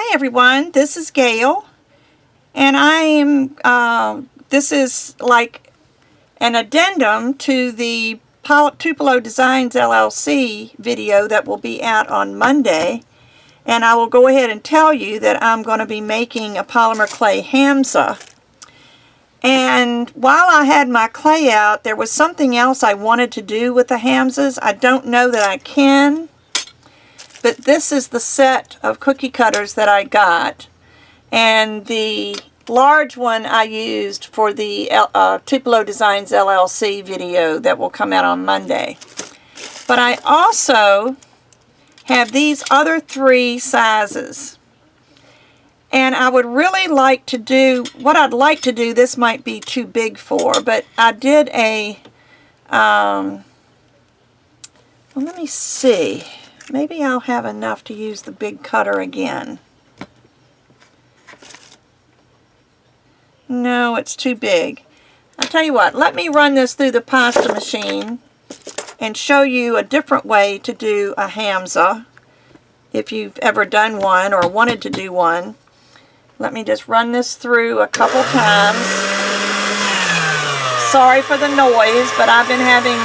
Hi everyone, this is Gail, and this is like an addendum to the Tupelo Designs LLC video that will be out on Monday, and I will go ahead and tell you that I'm going to be making a polymer clay Hamsa. And while I had my clay out, there was something else I wanted to do with the Hamsas. I don't know that I can, but this is the set of cookie cutters that I got, and the large one I used for the Tupelo Designs LLC video that will come out on Monday. But I also have these other three sizes, and I would really like to do, what I'd like to do, this might be too big for, but I did a, well, let me see. Maybe I'll have enough to use the big cutter again. No, it's too big. I'll tell you what, let me run this through the pasta machine and show you a different way to do a Hamsa. If you've ever done one or wanted to do one, let me just run this through a couple times. Sorry for the noise, but I've been having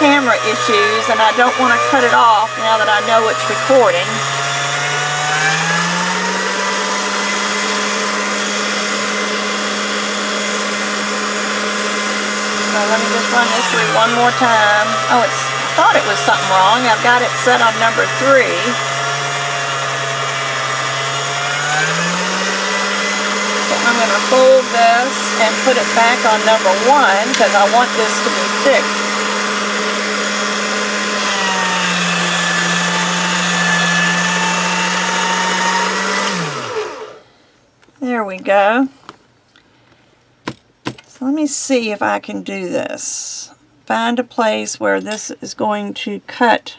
camera issues, and I don't want to cut it off now that I know it's recording. So let me just run this through one more time. Oh, I thought it was something wrong. I've got it set on number 3. So I'm going to fold this and put it back on number 1 because I want this to be thick. There we go. So let me see if I can do this. Find a place where this is going to cut.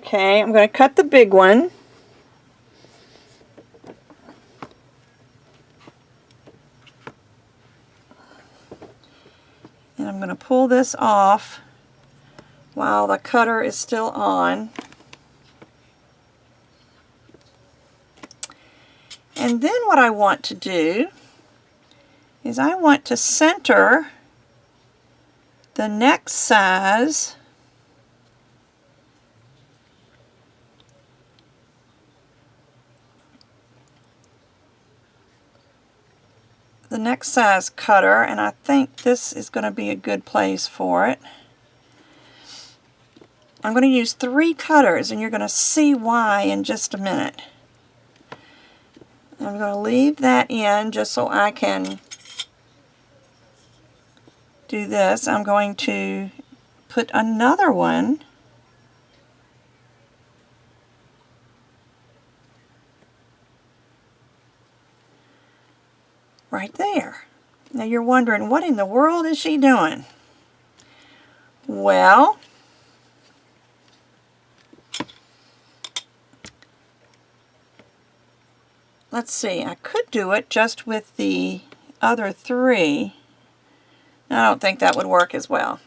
Okay, I'm going to cut the big one. And I'm going to pull this off while the cutter is still on. And then what I want to do is I want to center the next size cutter, and I think this is going to be a good place for it. I'm going to use 3 cutters, and you're going to see why in just a minute. I'm going to leave that in just so I can do this. I'm going to put another one right there. Now you're wondering, what in the world is she doing? Well, let's see, I could do it just with the other 3. I don't think that would work as well.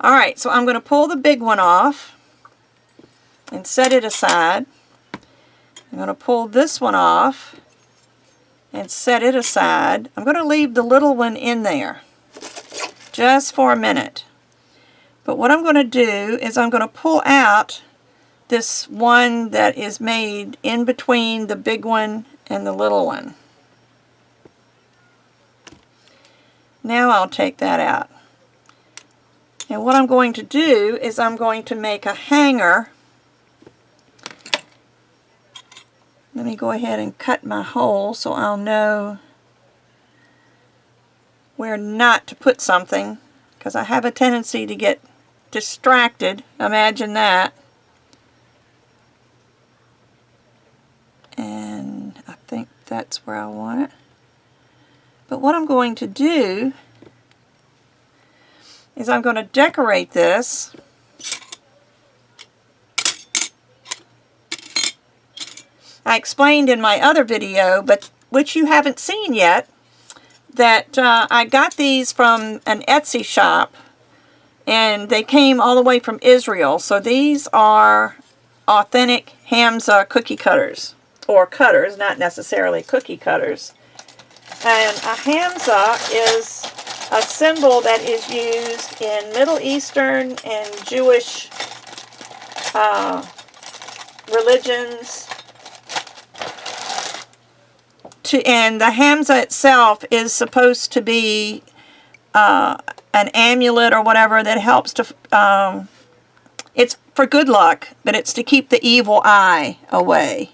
Alright, so I'm going to pull the big one off and set it aside. I'm going to pull this one off and set it aside. I'm going to leave the little one in there just for a minute. But what I'm going to do is I'm going to pull out this one that is made in between the big one and the little one. Now I'll take that out. And what I'm going to do is I'm going to make a hanger. Let me go ahead and cut my hole so I'll know where not to put something, because I have a tendency to get distracted. Imagine that. And I think that's where I want it. But what I'm going to do is I'm going to decorate this. I explained in my other video, but which you haven't seen yet, that I got these from an Etsy shop, And they came all the way from Israel. So these are authentic Hamsa cookie cutters. Or cutters, not necessarily cookie cutters. And a Hamsa is a symbol that is used in Middle Eastern and Jewish religions. And the Hamsa itself is supposed to be an amulet or whatever that helps to, it's for good luck, but it's to keep the evil eye away.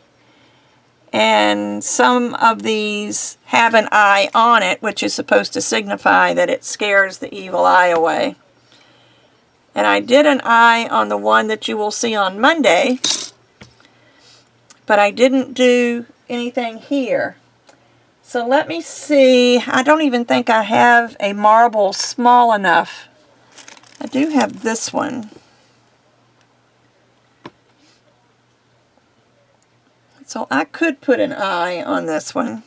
And some of these have an eye on it, which is supposed to signify that it scares the evil eye away. And I did an eye on the one that you will see on Monday, but I didn't do anything here. So let me see. I don't even think I have a marble small enough. I do have this one. So I could put an eye on this one.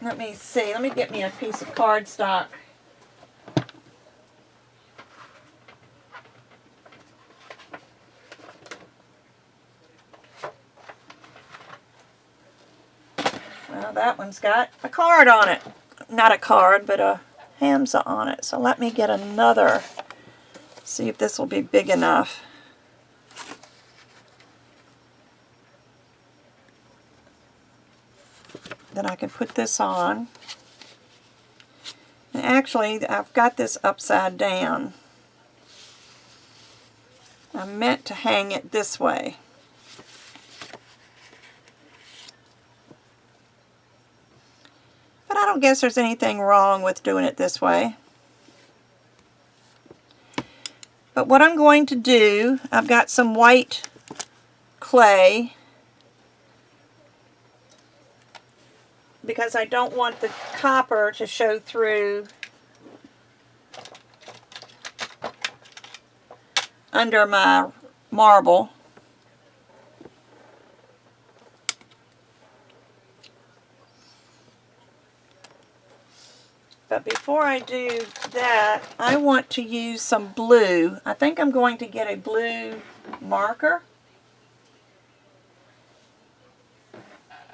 Let me see. Let me get me a piece of cardstock. Well, that one's got a card on it. Not a card, but a Hamsa on it. So let me get another. See if this will be big enough. Then I can put this on. And actually, I've got this upside down. I meant to hang it this way. But I don't guess there's anything wrong with doing it this way. But what I'm going to do, I've got some white clay because I don't want the copper to show through under my marble. But before I do that, I want to use some blue. I think I'm going to get a blue marker.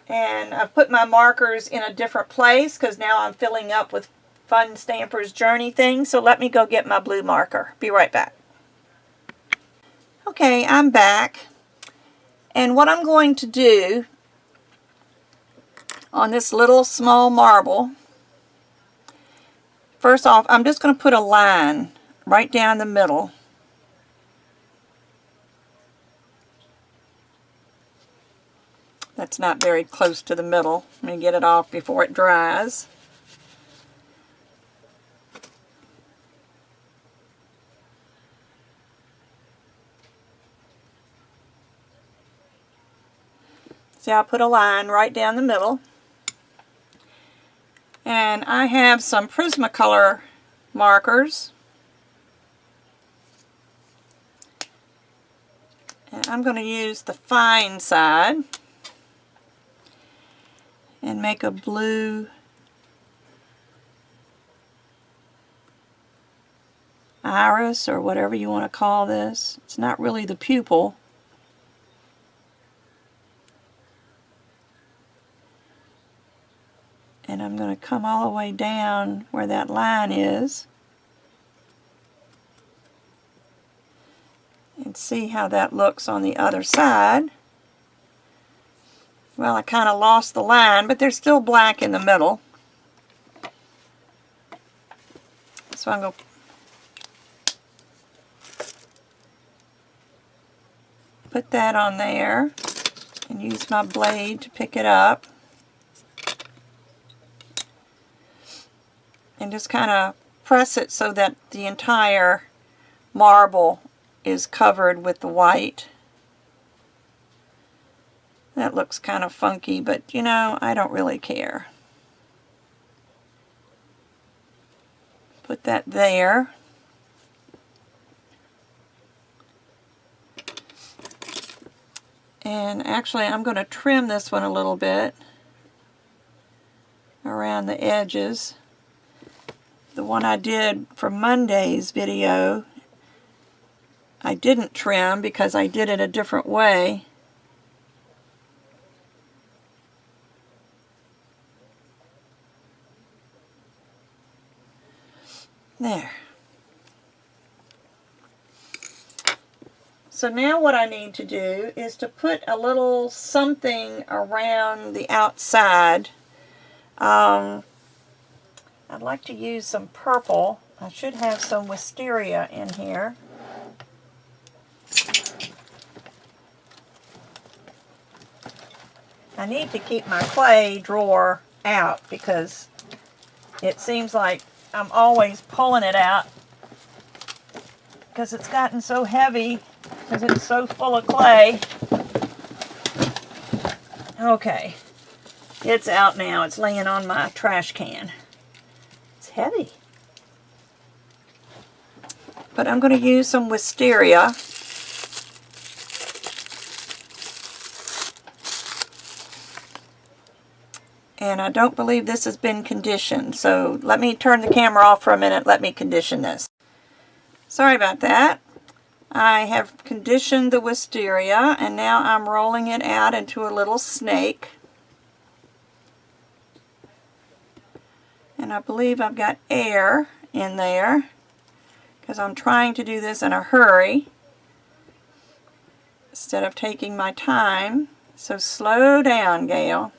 And I've put my markers in a different place because now I'm filling up with Fun Stamper's Journey things. So let me go get my blue marker. Be right back. Okay, I'm back. And what I'm going to do on this little small marble, first off, I'm just going to put a line right down the middle. That's not very close to the middle. Let me get it off before it dries. See, I'll put a line right down the middle. And I have some Prismacolor markers. And I'm going to use the fine side and make a blue iris, or whatever you want to call this. It's not really the pupil. And I'm going to come all the way down where that line is and see how that looks on the other side. Well, I kind of lost the line, but there's still black in the middle. So I'm going to put that on there and use my blade to pick it up. And just kind of press it so that the entire marble is covered with the white. That looks kind of funky, but you know, I don't really care. Put that there. And actually, I'm going to trim this one a little bit. around the edges. The one I did for Monday's video, I didn't trim because I did it a different way. There. So now what I need to do is to put a little something around the outside. I'd like to use some purple. I should have some wisteria in here. I need to keep my clay drawer out because it seems like I'm always pulling it out because it's gotten so heavy because it's so full of clay. Okay, it's out now. It's laying on my trash can. It's heavy. But I'm going to use some wisteria. And I don't believe this has been conditioned. So let me turn the camera off for a minute. Let me condition this. Sorry about that. I have conditioned the wisteria and now I'm rolling it out into a little snake. And I believe I've got air in there because I'm trying to do this in a hurry instead of taking my time. So slow down, Gail.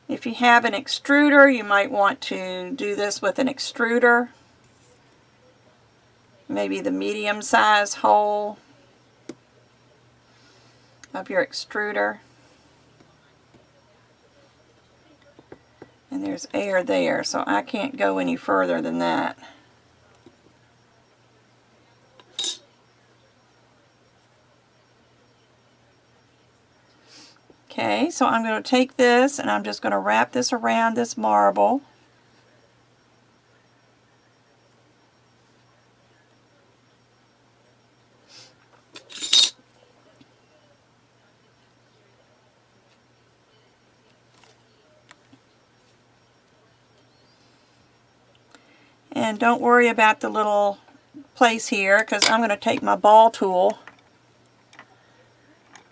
If you have an extruder, you might want to do this with an extruder. Maybe the medium size hole of your extruder. And there's air there, so I can't go any further than that. Okay, so I'm going to take this and I'm just going to wrap this around this marble. And don't worry about the little place here because I'm going to take my ball tool.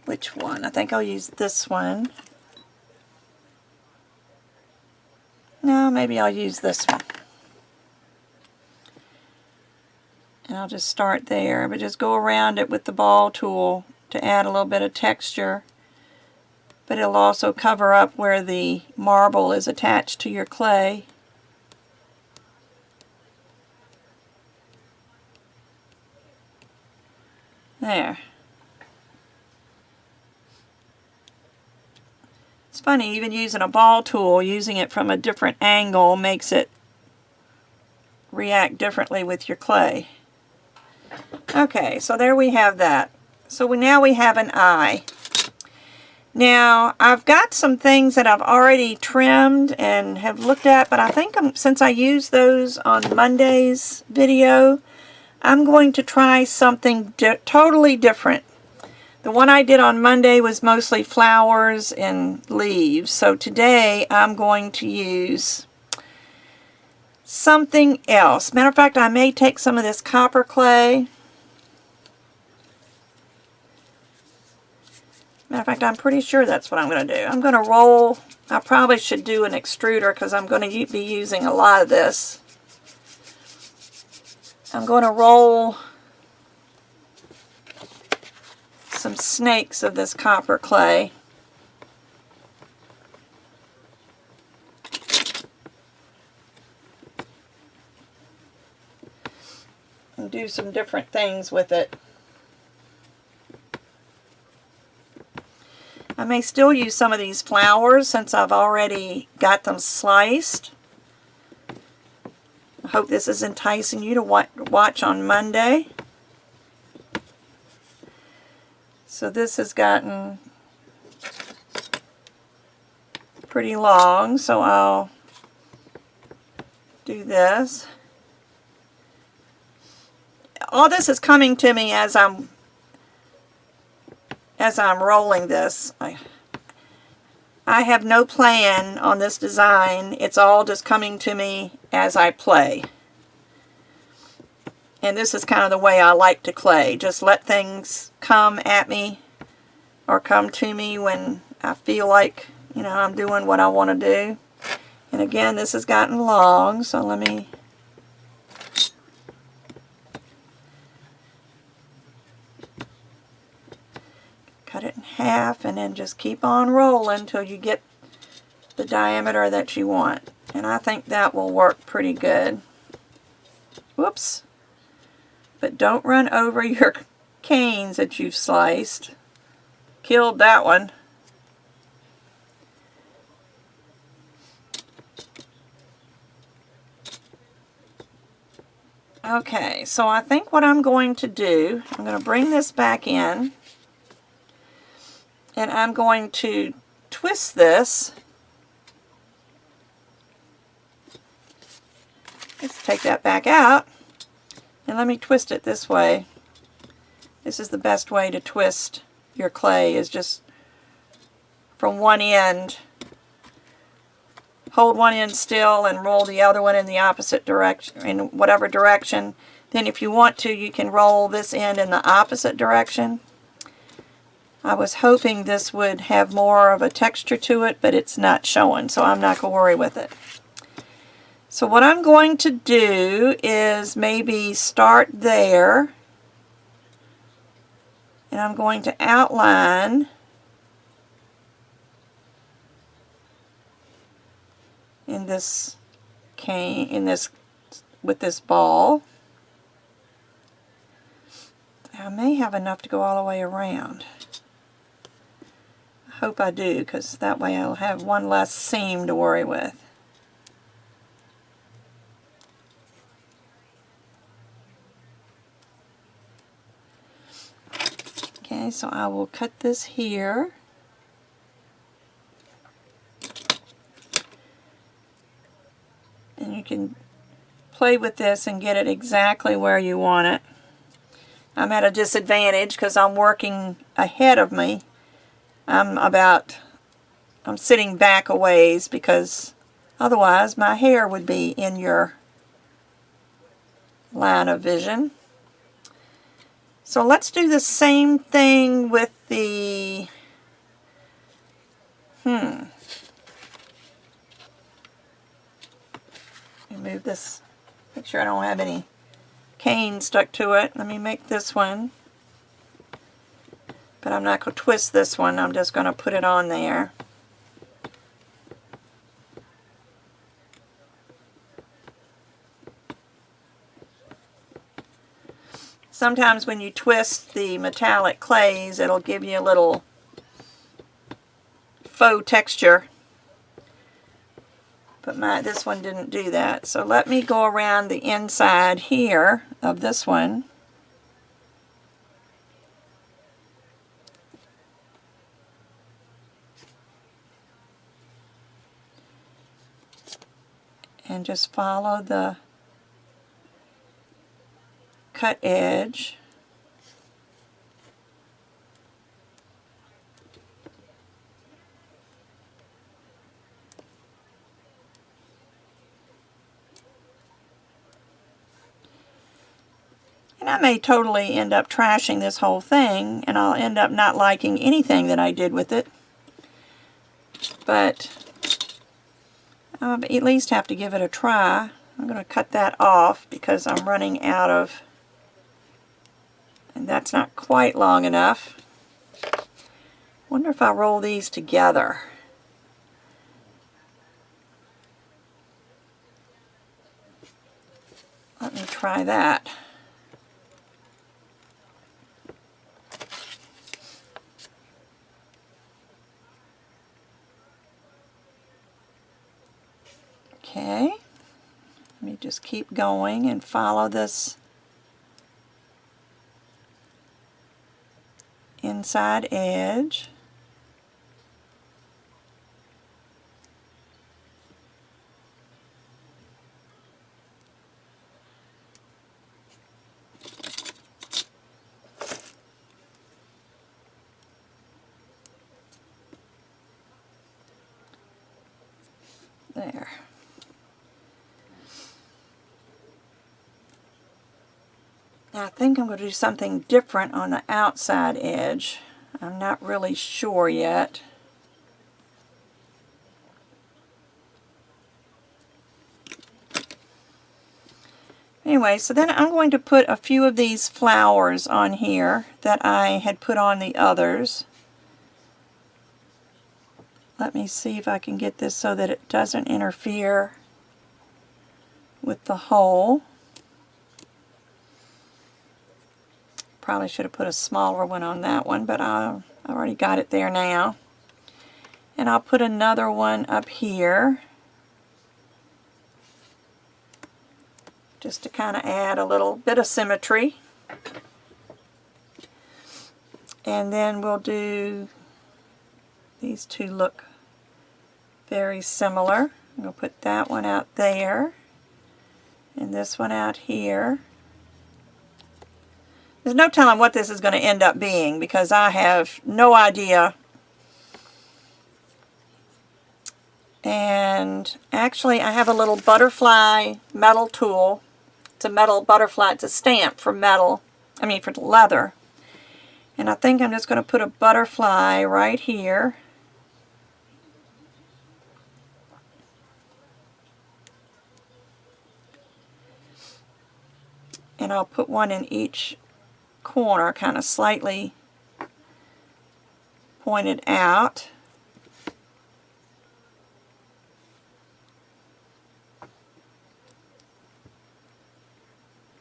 Which one? I think I'll use this one. No, maybe I'll use this one. And I'll just start there, but just go around it with the ball tool to add a little bit of texture. But it'll also cover up where the marble is attached to your clay. There. It's funny, even using a ball tool, using it from a different angle makes it react differently with your clay. Okay, so there we have that. So now we have an eye. Now, I've got some things that I've already trimmed and have looked at, but I think since I used those on Monday's video, I'm going to try something totally different. The one I did on Monday was mostly flowers and leaves. So today I'm going to use something else. Matter of fact, I may take some of this copper clay. Matter of fact, I'm pretty sure that's what I'm going to do. I'm going to roll. I probably should do an extruder because I'm going to be using a lot of this. I'm going to roll some snakes of this copper clay. And do some different things with it. I may still use some of these flowers since I've already got them sliced. I hope this is enticing you to watch on Monday. So this has gotten pretty long, so I'll do this. All this is coming to me as I'm rolling this. I I have no plan on this design. It's all just coming to me as I play. And this is kind of the way I like to clay. Just let things come at me or come to me when I feel like, you know, I'm doing what I want to do. And again, this has gotten long, so let me cut it in half and then just keep on rolling until you get the diameter that you want. And I think that will work pretty good. Whoops. But don't run over your canes that you've sliced. Killed that one. Okay, so I think what I'm going to do, I'm going to bring this back in, and I'm going to twist this. Let's take that back out, and let me twist it this way. This is the best way to twist your clay, is just from one end. Hold one end still and roll the other one in the opposite direction, in whatever direction. Then if you want to, you can roll this end in the opposite direction. I was hoping this would have more of a texture to it, but it's not showing, so I'm not going to worry with it. So what I'm going to do is maybe start there, and I'm going to outline in this cane, with this ball. I may have enough to go all the way around. I hope I do, because that way I'll have one less seam to worry with. Okay, so I will cut this here. And you can play with this and get it exactly where you want it. I'm at a disadvantage because I'm working ahead of me. I'm sitting back a ways, because otherwise my hair would be in your line of vision. So let's do the same thing with the move this, make sure I don't have any cane stuck to it. Let me make this one, but I'm not going to twist this one. I'm just going to put it on there. Sometimes when you twist the metallic clays, it'll give you a little faux texture. But this one didn't do that. So let me go around the inside here of this one. And just follow the cut edge. And I may totally end up trashing this whole thing, and I'll end up not liking anything that I did with it. But I'll at least have to give it a try. I'm going to cut that off because I'm running out of, and that's not quite long enough. Wonder if I roll these together. Let me try that. Okay, let me just keep going and follow this inside edge. There. Now I think I'm going to do something different on the outside edge. I'm not really sure yet. Anyway, so then I'm going to put a few of these flowers on here that I had put on the others. Let me see if I can get this so that it doesn't interfere with the hole. Probably should have put a smaller one on that one, but I already got it there now. And I'll put another one up here, just to kind of add a little bit of symmetry. And then we'll do, these two look very similar. I'm going to put that one out there and this one out here. There's no telling what this is going to end up being because I have no idea. And actually I have a little butterfly metal tool. It's a metal butterfly. It's a stamp for metal, for leather. And I think I'm just going to put a butterfly right here. And I'll put one in each corner, kind of slightly pointed out.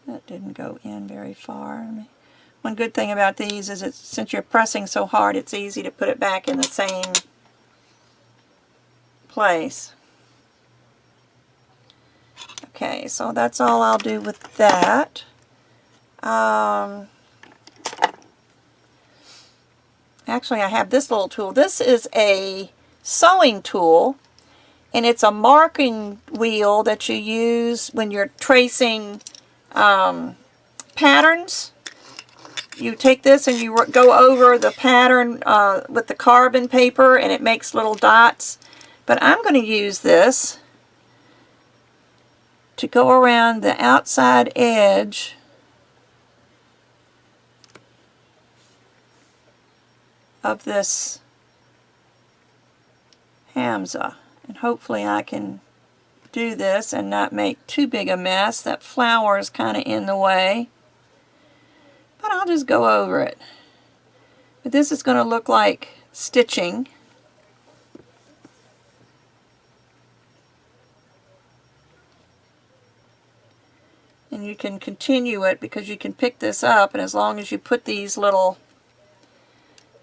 That didn't go in very far. One good thing about these is since you're pressing so hard, it's easy to put it back in the same place. Okay, so that's all I'll do with that. Actually, I have this little tool. This is a sewing tool, and it's a marking wheel that you use when you're tracing patterns. You take this and you go over the pattern with the carbon paper, and it makes little dots. But I'm going to use this to go around the outside edge of this Hamsa. And hopefully I can do this and not make too big a mess. That flower is kind of in the way, but I'll just go over it. But this is going to look like stitching. And you can continue it because you can pick this up, and as long as you put these little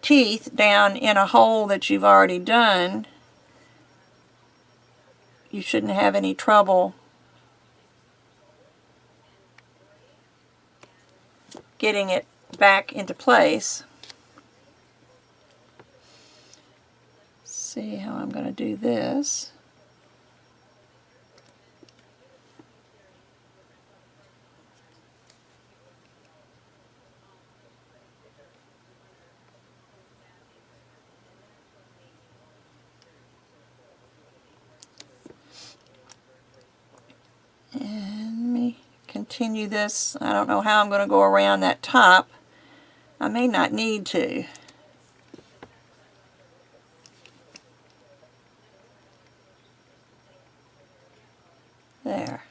teeth down in a hole that you've already done, you shouldn't have any trouble getting it back into place. See how I'm going to do this. And let me continue this. I don't know how I'm going to go around that top. I may not need to. There.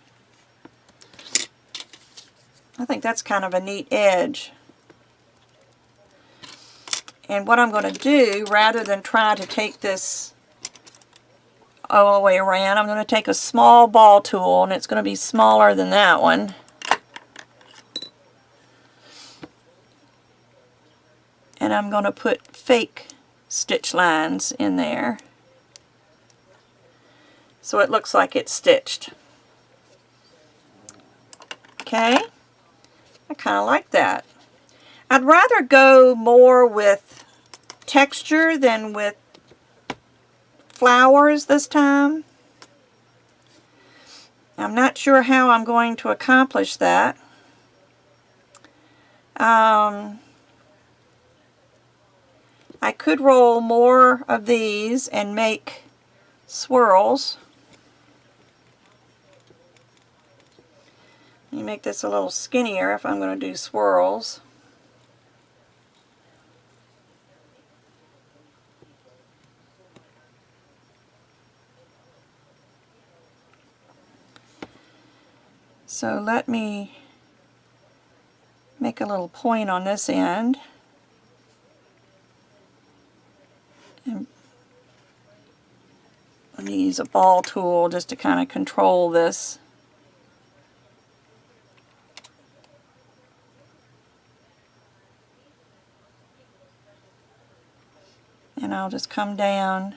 I think that's kind of a neat edge. And what I'm going to do, rather than try to take this all the way around, I'm going to take a small ball tool, and it's going to be smaller than that one. And I'm going to put fake stitch lines in there so it looks like it's stitched. Okay, I kind of like that. I'd rather go more with texture than with flowers this time. I'm not sure how I'm going to accomplish that. I could roll more of these and make swirls. You make this a little skinnier if I'm going to do swirls. So let me make a little point on this end. And I'm going to use a ball tool just to kind of control this. And I'll just come down.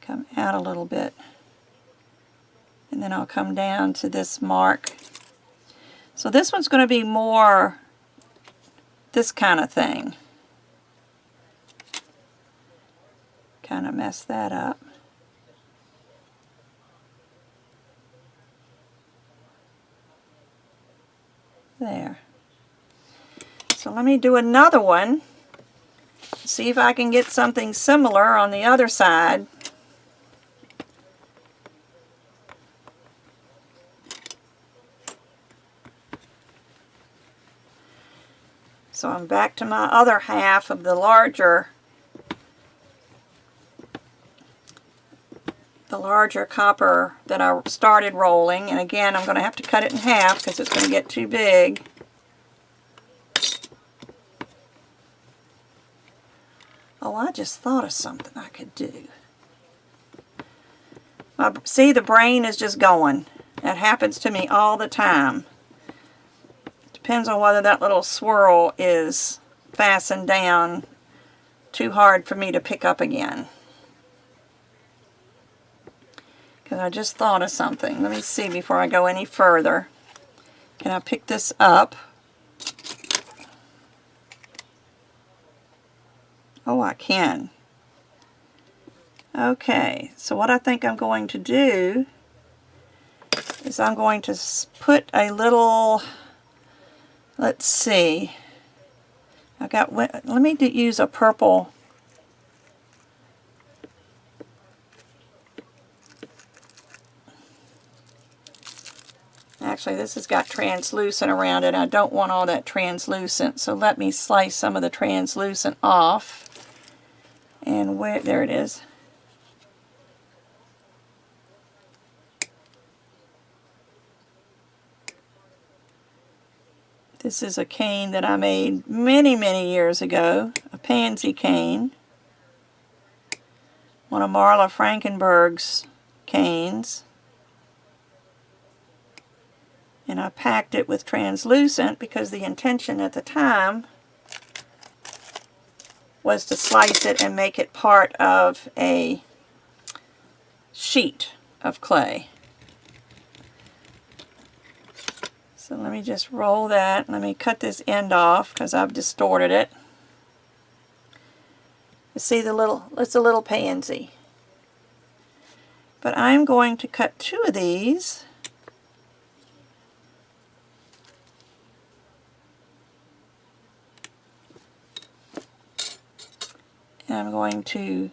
Come out a little bit. And then I'll come down to this mark. So this one's going to be more this kind of thing. Kind of mess that up. There. So let me do another one. See if I can get something similar on the other side. So I'm back to my other half of the larger copper that I started rolling, and again I'm going to have to cut it in half because it's going to get too big. Oh, I just thought of something I could do. See, the brain is just going. That happens to me all the time. Depends on whether that little swirl is fastened down too hard for me to pick up again. Because I just thought of something. Let me see before I go any further. Can I pick this up? Oh, I can. Okay, so what I think I'm going to do is I'm going to put a little, let's see, let me use a purple. Actually, this has got translucent around it. I don't want all that translucent, so let me slice some of the translucent off. And there it is. This is a cane that I made many, many years ago, a pansy cane. One of Marla Frankenberg's canes. And I packed it with translucent because the intention at the time was to slice it and make it part of a sheet of clay. So let me just roll that. Let me cut this end off because I've distorted it. You see it's a little pansy. But I'm going to cut two of these. And I'm going to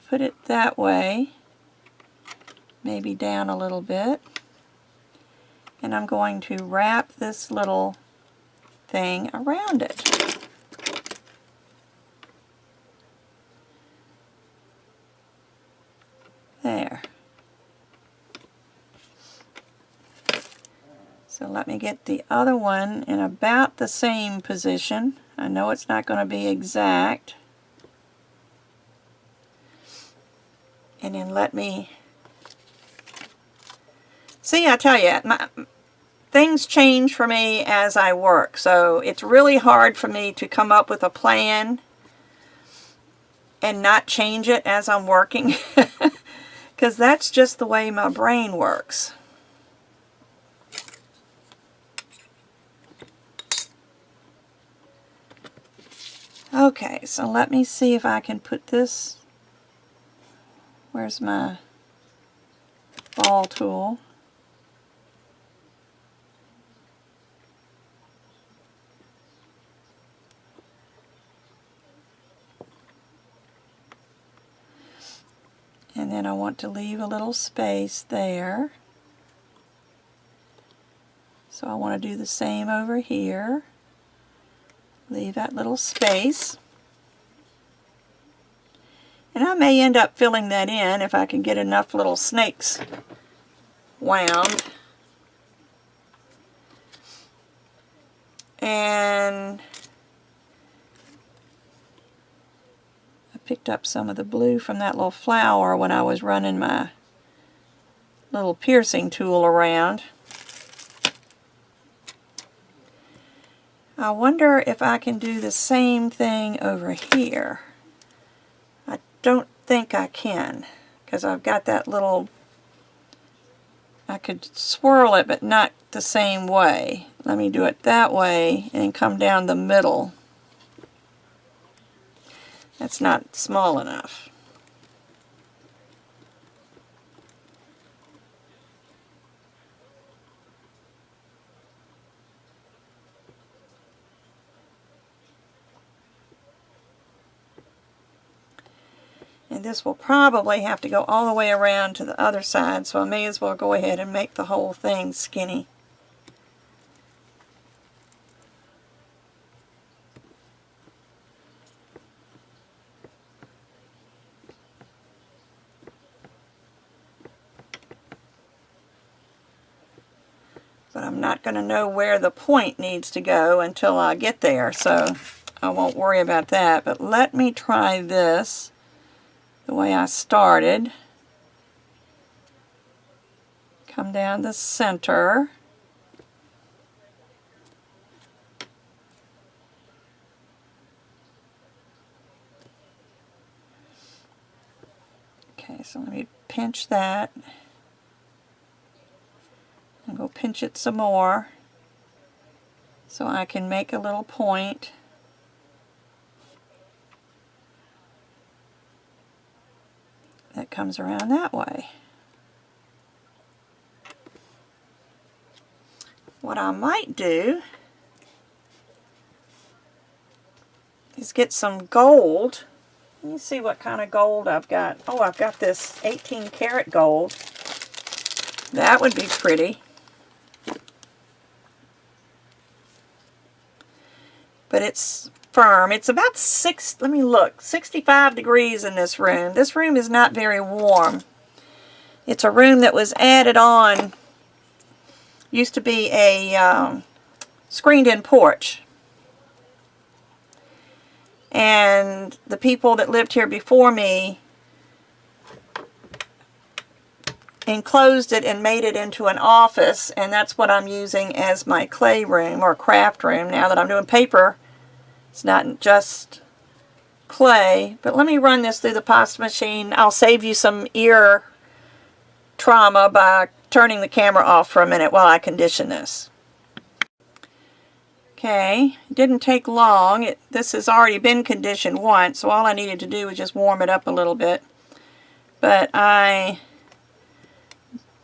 put it that way, maybe down a little bit. And I'm going to wrap this little thing around it. There. So let me get the other one in about the same position. I know it's not going to be exact. And then let me... See, I tell you, things change for me as I work. So it's really hard for me to come up with a plan and not change it as I'm working. Because that's just the way my brain works. Okay, so let me see if I can put this, where's my ball tool? then I want to leave a little space there. So I want to do the same over here. Leave that little space. And I may end up filling that in if I can get enough little snakes wound. And I picked up some of the blue from that little flower when I was running my little piercing tool around. I wonder if I can do the same thing over here. I don't think I can, because I've got that little, I could swirl it but not the same way. Let me do it that way and come down the middle. That's not small enough. And this will probably have to go all the way around to the other side, so I may as well go ahead and make the whole thing skinny. But I'm not going to know where the point needs to go until I get there, so I won't worry about that. But let me try this the way I started. Come down the center. Okay, so let me pinch that. And go pinch it some more so I can make a little point. That comes around that way. What I might do is get some gold. Let me see what kind of gold I've got. Oh, I've got this 18 karat gold. That would be pretty. But it's firm. It's about 65 degrees in this room. This room is not very warm. It's a room that was added on, used to be a screened-in porch. And the people that lived here before me enclosed it and made it into an office, and that's what I'm using as my clay room or craft room now that I'm doing paper. It's not just clay, but let me run this through the pasta machine. I'll save you some ear trauma by turning the camera off for a minute while I condition this. Okay, it didn't take long. This has already been conditioned once, so all I needed to do was just warm it up a little bit. But I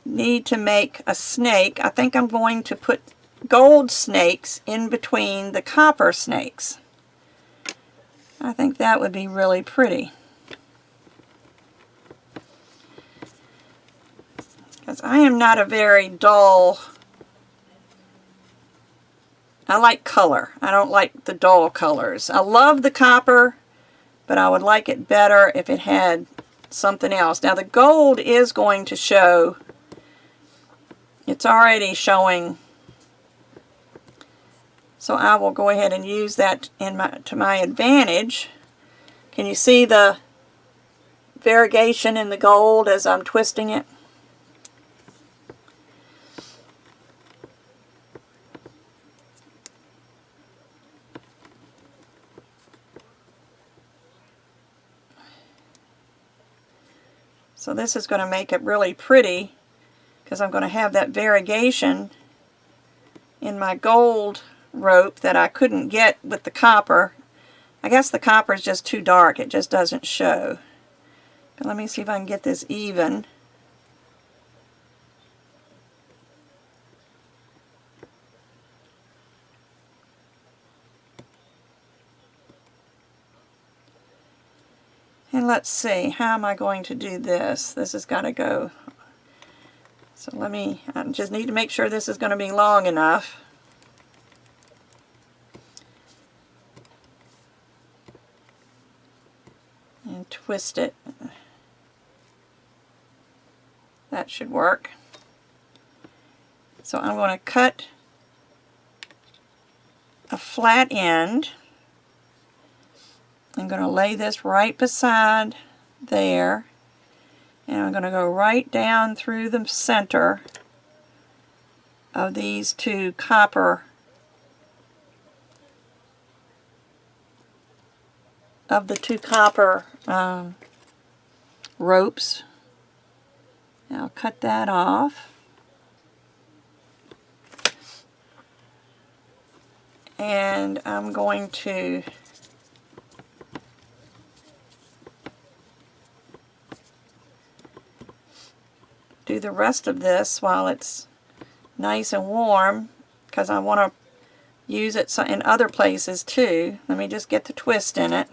need to make a snake. I think I'm going to put gold snakes in between the copper snakes. I think that would be really pretty. Because I am not a very dull, I like color. I don't like the dull colors. I love the copper, but I would like it better if it had something else. Now the gold is going to show, it's already showing, so I will go ahead and use that to my advantage. Can you see the variegation in the gold as I'm twisting it? So this is going to make it really pretty because I'm going to have that variegation in my gold rope that I couldn't get with the copper. I guess the copper is just too dark. It just doesn't show. But let me see if I can get this even. And let's see, how am I going to do this? This has got to go. So I just need to make sure this is going to be long enough. And twist it. That should work. So I'm going to cut a flat end. I'm going to lay this right beside there, and I'm going to go right down through the center of these two copper ropes. I'll cut that off. And I'm going to do the rest of this while it's nice and warm, because I want to use it in other places too. Let me just get the twist in it.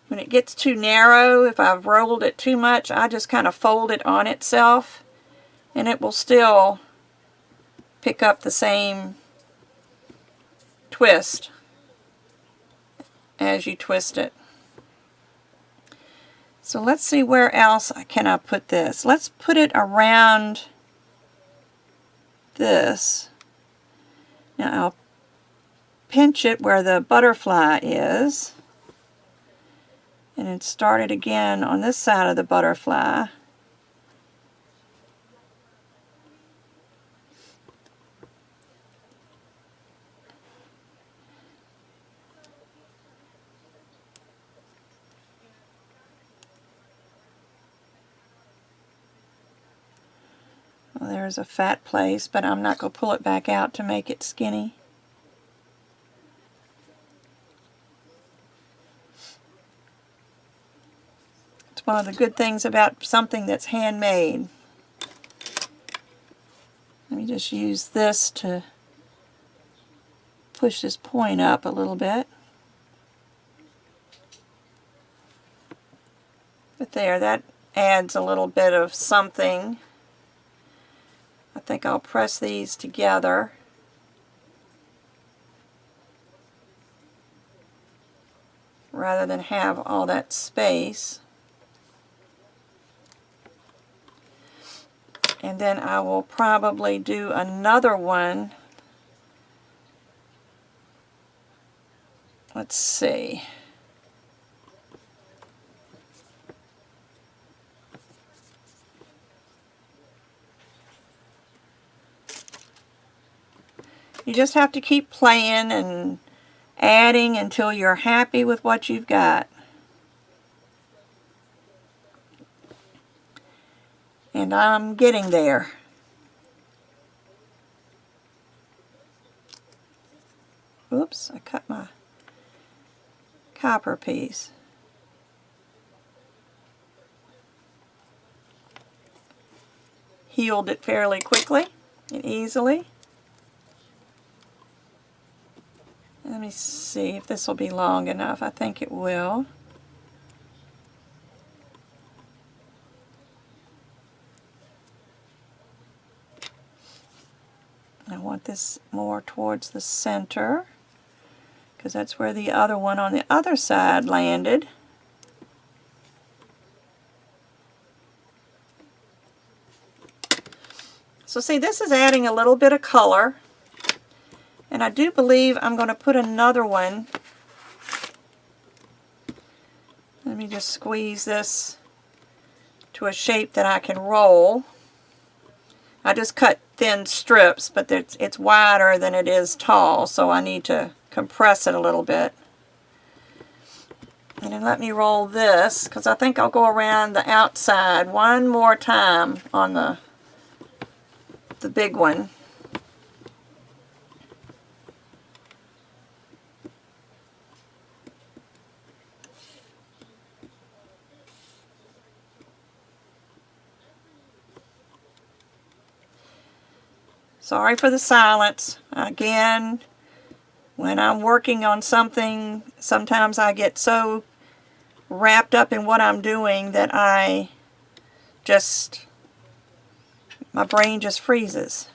When it gets too narrow, if I've rolled it too much, I just kind of fold it on itself, and it will still pick up the same twist as you twist it. So let's see, where else can I put this? Let's put it around this. Now I'll pinch it where the butterfly is, and then start it again on this side of the butterfly. Well, there's a fat place, but I'm not going to pull it back out to make it skinny. It's one of the good things about something that's handmade. Let me just use this to push this point up a little bit. But there, that adds a little bit of something. I think I'll press these together. Rather than have all that space. And then I will probably do another one. Let's see. You just have to keep playing and adding until you're happy with what you've got. And I'm getting there. Oops, I cut my copper piece. Healed it fairly quickly and easily. Let me see if this will be long enough. I think it will. I want this more towards the center, because that's where the other one on the other side landed. So see, this is adding a little bit of color. And I do believe I'm going to put another one. Let me just squeeze this to a shape that I can roll. I just cut thin strips, but it's wider than it is tall, so I need to compress it a little bit. And then let me roll this, because I think I'll go around the outside one more time on the big one. Sorry for the silence. Again, when I'm working on something, sometimes I get so wrapped up in what I'm doing that my brain just freezes.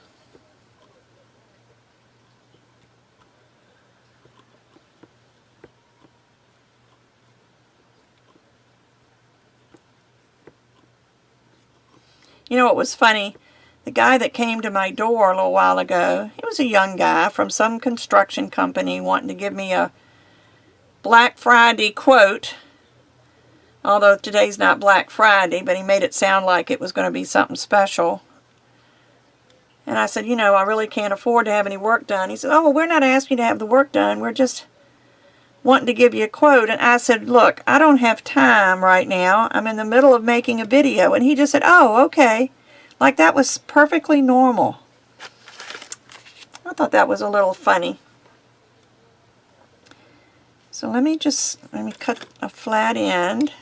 You know what was funny? The guy that came to my door a little while ago, he was a young guy from some construction company wanting to give me a Black Friday quote. Although today's not Black Friday, but he made it sound like it was going to be something special. And I said, you know, I really can't afford to have any work done. He said, oh, well, we're not asking you to have the work done. We're just wanting to give you a quote. And I said, look, I don't have time right now. I'm in the middle of making a video. And he just said, oh, okay. Like that was perfectly normal. I thought that was a little funny. So let me cut a flat end.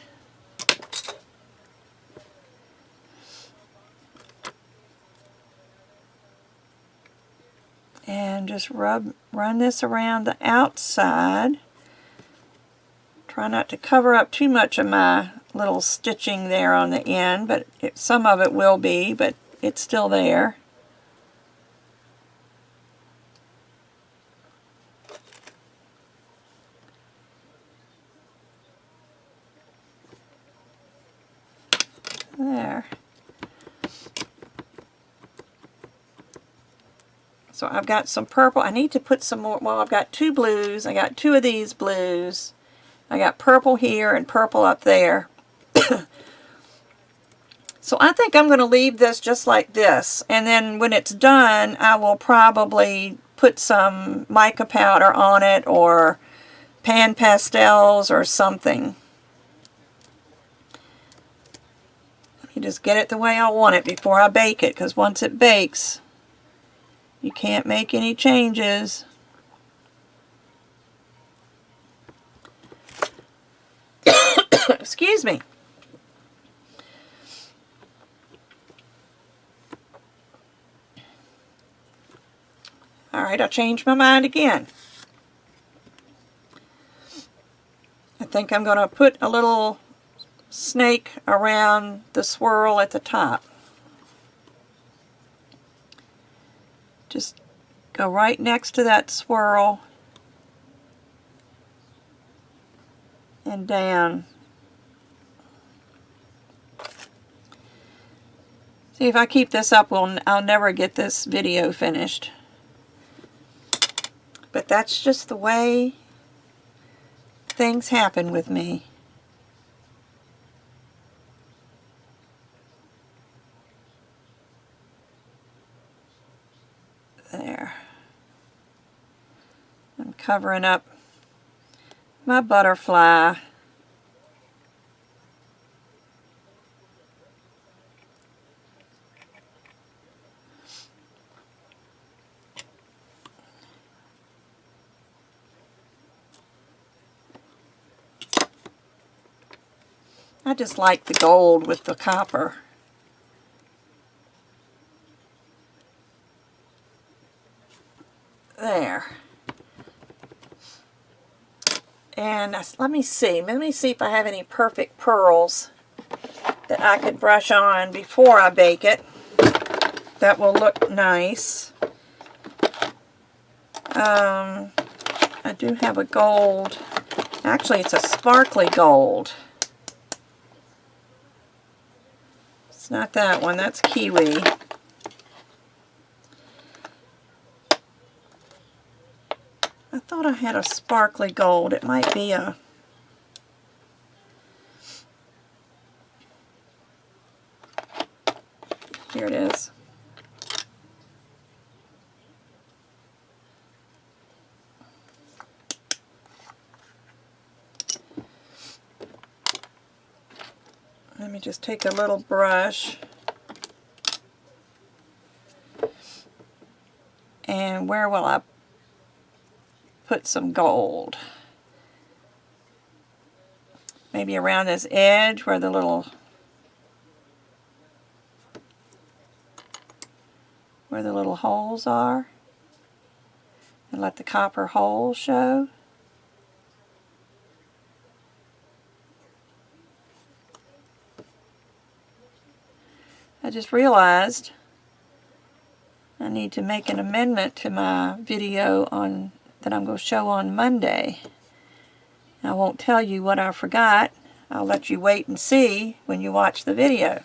And just run this around the outside. Try not to cover up too much of my little stitching there on the end, but some of it will be, but it's still there. There. So I've got some purple. I need to put some more. Well, I've got two blues. I got two of these blues. I got purple here and purple up there. So I think I'm going to leave this just like this. And then when it's done, I will probably put some mica powder on it or pan pastels or something. Let me just get it the way I want it before I bake it, because once it bakes, you can't make any changes. Excuse me. Alright, I changed my mind again. I think I'm going to put a little snake around the swirl at the top. Just go right next to that swirl and down. See, if I keep this up, I'll never get this video finished. But that's just the way things happen with me. There. I'm covering up my butterfly. I just like the gold with the copper. There. And let me see if I have any perfect pearls that I could brush on before I bake it. That will look nice. I do have a gold. Actually, it's a sparkly gold. It's not that one, that's kiwi. I thought I had a sparkly gold. It might be a... Here it is. Let me just take a little brush and where will I put some gold? Maybe around this edge where where the little holes are and let the copper hole show. I just realized I need to make an amendment to my video that I'm going to show on Monday. I won't tell you what I forgot. I'll let you wait and see when you watch the video.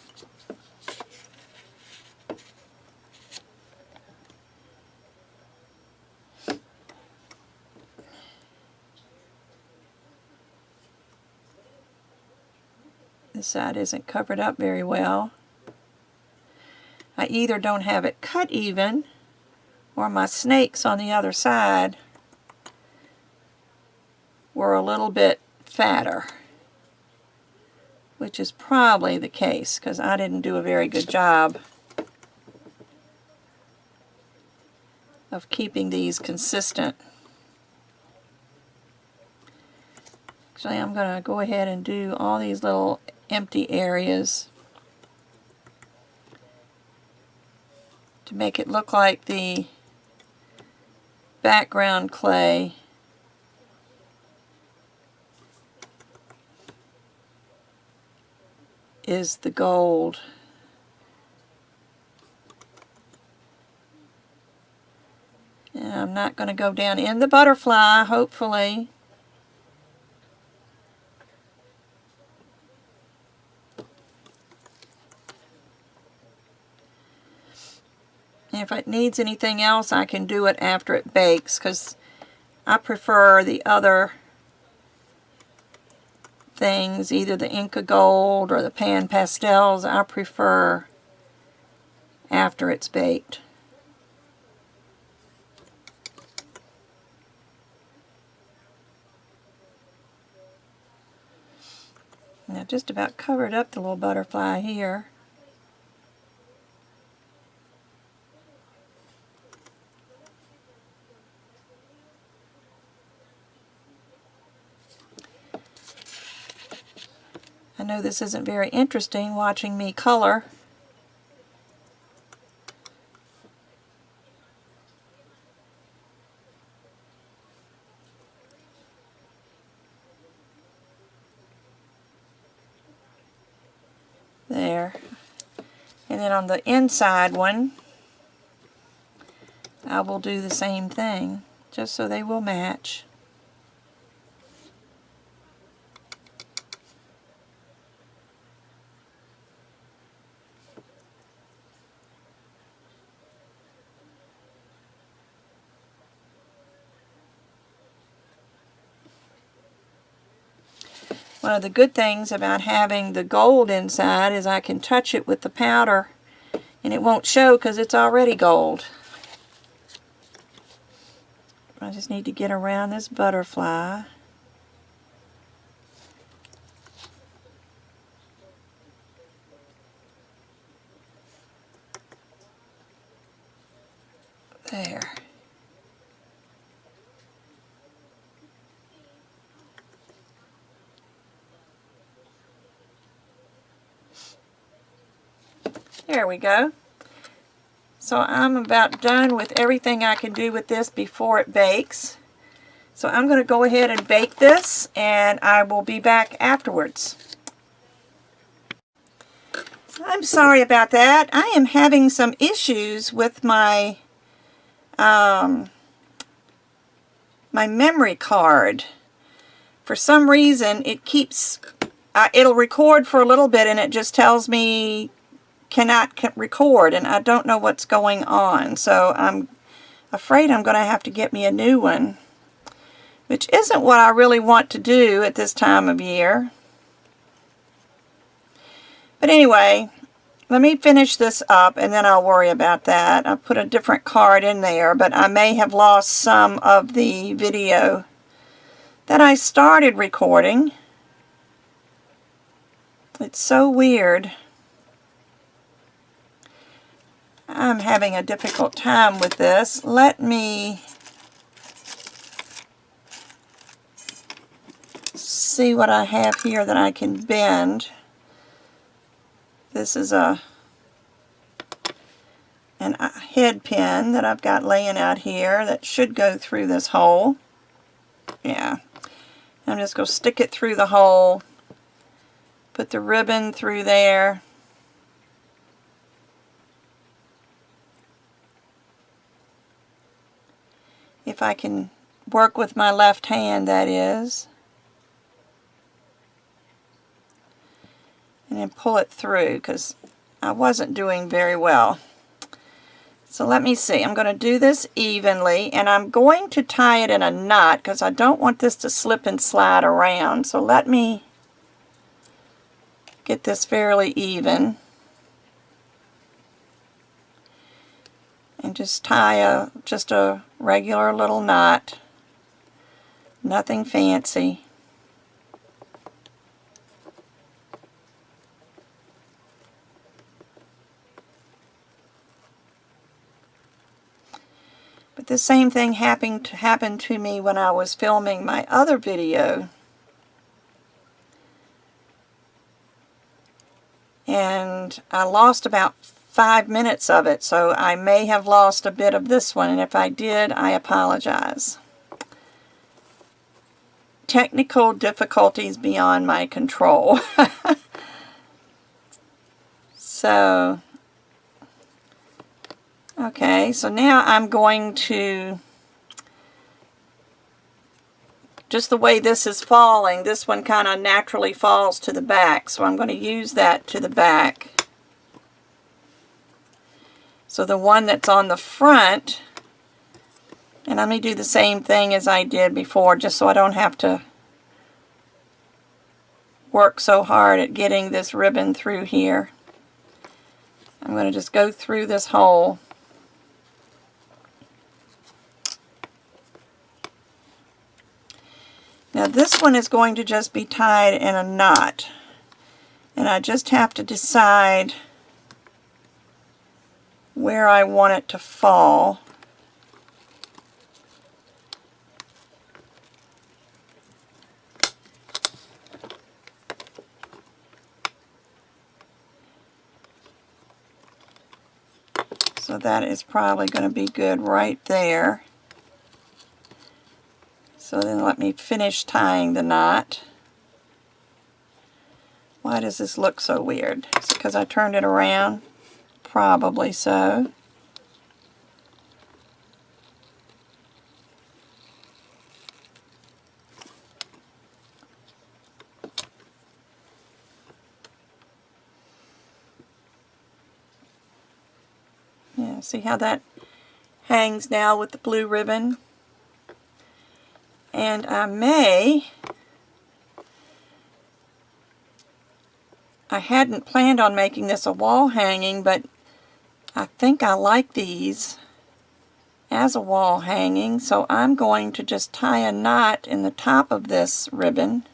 This side isn't covered up very well. I either don't have it cut even, or my snakes on the other side were a little bit fatter, which is probably the case because I didn't do a very good job of keeping these consistent. Actually, I'm going to go ahead and do all these little empty areas to make it look like the background clay is the gold. And I'm not going to go down in the butterfly, hopefully. If it needs anything else, I can do it after it bakes, because I prefer the other things, either the Inca Gold or the Pan Pastels, I prefer after it's baked. And I've just about covered up the little butterfly here. I know this isn't very interesting watching me color. There. And then on the inside one, I will do the same thing, just so they will match. One of the good things about having the gold inside is I can touch it with the powder and it won't show because it's already gold. I just need to get around this butterfly. There. There we go. So I'm about done with everything I can do with this before it bakes. So I'm going to go ahead and bake this, and I will be back afterwards. I'm sorry about that. I am having some issues with my my memory card. For some reason, it keeps it'll record for a little bit, and it just tells me cannot record, and I don't know what's going on. So I'm afraid I'm going to have to get me a new one, which isn't what I really want to do at this time of year. But anyway, let me finish this up and then I'll worry about that. I put a different card in there, but I may have lost some of the video that I started recording. It's so weird. I'm having a difficult time with this. Let me see what I have here that I can bend. This is an head pin that I've got laying out here that should go through this hole. Yeah. I'm just going to stick it through the hole, put the ribbon through there. If I can work with my left hand, that is. And then pull it through, because I wasn't doing very well. So let me see. I'm going to do this evenly, and I'm going to tie it in a knot because I don't want this to slip and slide around. So let me get this fairly even. And just tie just a regular little knot. Nothing fancy. But the same thing happened to me when I was filming my other video. And I lost about 5 minutes of it, so I may have lost a bit of this one, and if I did, I apologize. Technical difficulties beyond my control. So, okay, so now I'm going to, just the way this is falling, this one kind of naturally falls to the back, so I'm going to use that to the back. So the one that's on the front, and I'm going to do the same thing as I did before, just so I don't have to work so hard at getting this ribbon through here. I'm going to just go through this hole. Now this one is going to just be tied in a knot, and I just have to decide where I want it to fall. So that is probably going to be good right there. So then let me finish tying the knot. Why does this look so weird? Is it because I turned it around? Probably so. Yeah, see how that hangs now with the blue ribbon? And I hadn't planned on making this a wall hanging, but I think I like these as a wall hanging, so I'm going to just tie a knot in the top of this ribbon.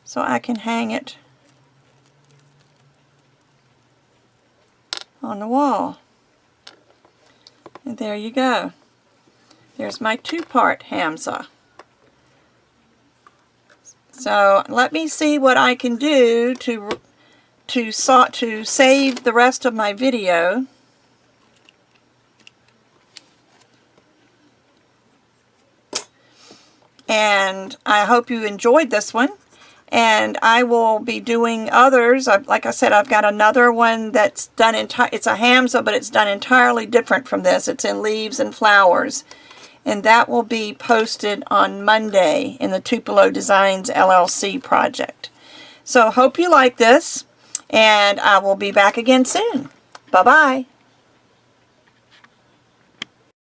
So I can hang it on the wall. And there you go. There's my two-part hamza. So let me see what I can do to save the rest of my video. And I hope you enjoyed this one. And I will be doing others. Like I said, I've got another one that's done it's a hamza, but it's done entirely different from this. It's in leaves and flowers. And that will be posted on Monday in the Tupelo Designs LLC project. So hope you like this, and I will be back again soon. Bye-bye.